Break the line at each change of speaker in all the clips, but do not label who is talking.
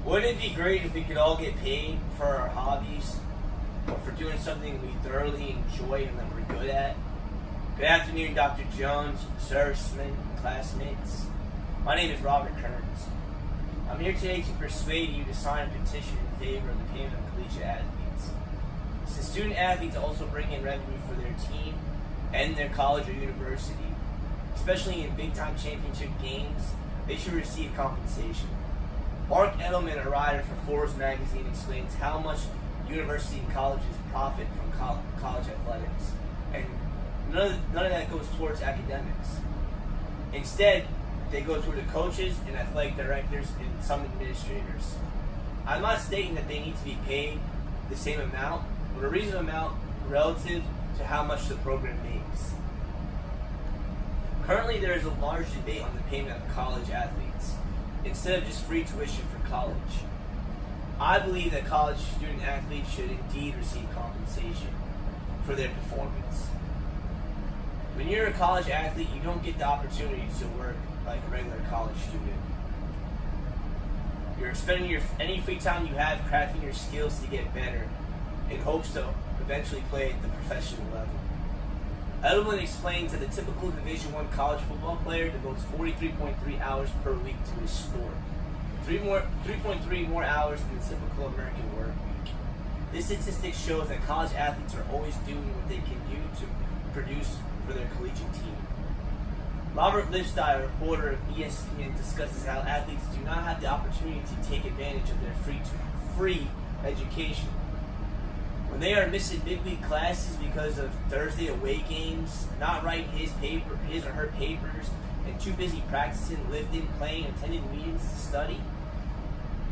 Wouldn't it be great if we could all get paid for our hobbies or for doing something we thoroughly enjoy and that we're good at? Good afternoon, Dr. Jones, servicemen, and classmates. My name is Robert Kearns. I'm here today to persuade you to sign a petition in favor of the payment of collegiate athletes. Since student athletes also bring in revenue for their team and their college or university, especially in big-time championship games, they should receive compensation. Mark Edelman, a writer for Forbes magazine, explains how much university and colleges profit from college athletics, and none of that goes towards academics. Instead, they go toward the coaches and athletic directors and some administrators. I'm not stating that they need to be paid the same amount, but a reasonable amount relative to how much the program makes. Currently, there is a large debate on the payment of college athletes, instead of just free tuition for college. I believe that college student athletes should indeed receive compensation for their performance. When you're a college athlete, you don't get the opportunity to work like a regular college student. You're spending any free time you have crafting your skills to get better in hopes to eventually play at the professional level. Edelman explains that the typical Division I college football player devotes 43.3 hours per week to his sport, 3.3 more hours than the typical American work week. This statistic shows that college athletes are always doing what they can do to produce for their collegiate team. Robert Lipstein, a reporter of ESPN, discusses how athletes do not have the opportunity to take advantage of their free education. When they are missing midweek classes because of Thursday away games, not writing his or her papers, and too busy practicing, lifting, playing, attending meetings to study,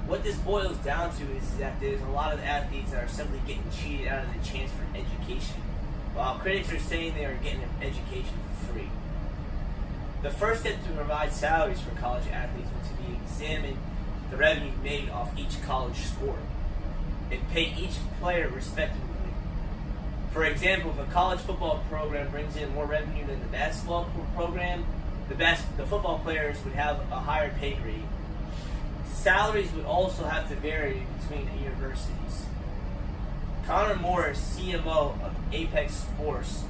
what this boils down to is that there's a lot of athletes that are simply getting cheated out of the chance for education, while critics are saying they are getting an education for free. The first step to provide salaries for college athletes was to be examine the revenue made off each college sport and pay each player respectively. For example, if a college football program brings in more revenue than the basketball program, the football players would have a higher pay grade. Salaries would also have to vary between universities. Connor Morris, CMO of Apex Sports,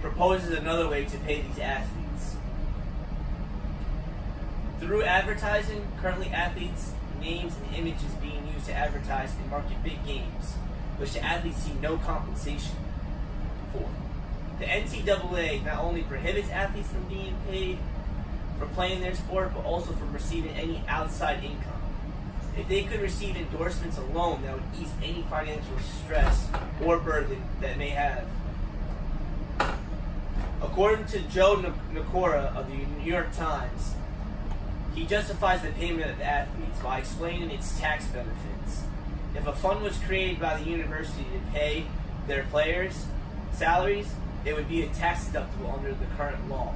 proposes another way to pay these athletes. Through advertising, currently athletes' names and images being used to advertise and market big games, which the athletes see no compensation for. The NCAA not only prohibits athletes from being paid for playing their sport, but also from receiving any outside income. If they could receive endorsements alone, that would ease any financial stress or burden that may have. According to Joe Nakora of the New York Times, he justifies the payment of athletes by explaining its tax benefits. If a fund was created by the university to pay their players' salaries, it would be a tax deductible under the current law.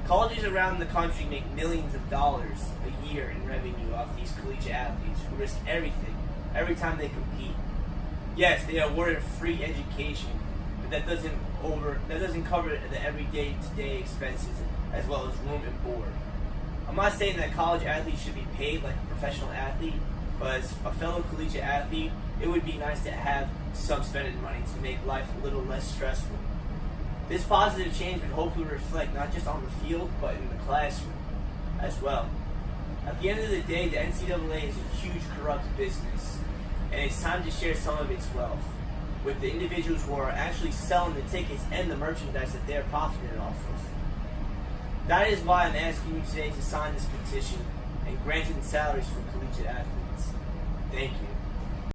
Colleges around the country make millions of dollars a year in revenue off these collegiate athletes who risk everything every time they compete. Yes, they are awarded free education, but that doesn't cover the everyday to-day expenses as well as room and board. I'm not saying that college athletes should be paid like a professional athlete, but as a fellow collegiate athlete, it would be nice to have some spending money to make life a little less stressful. This positive change would hopefully reflect not just on the field, but in the classroom as well. At the end of the day, the NCAA is a huge corrupt business, and it's time to share some of its wealth with the individuals who are actually selling the tickets and the merchandise that they're profiting off of. That is why I'm asking you today to sign this petition and granting salaries for collegiate athletes. Thank you.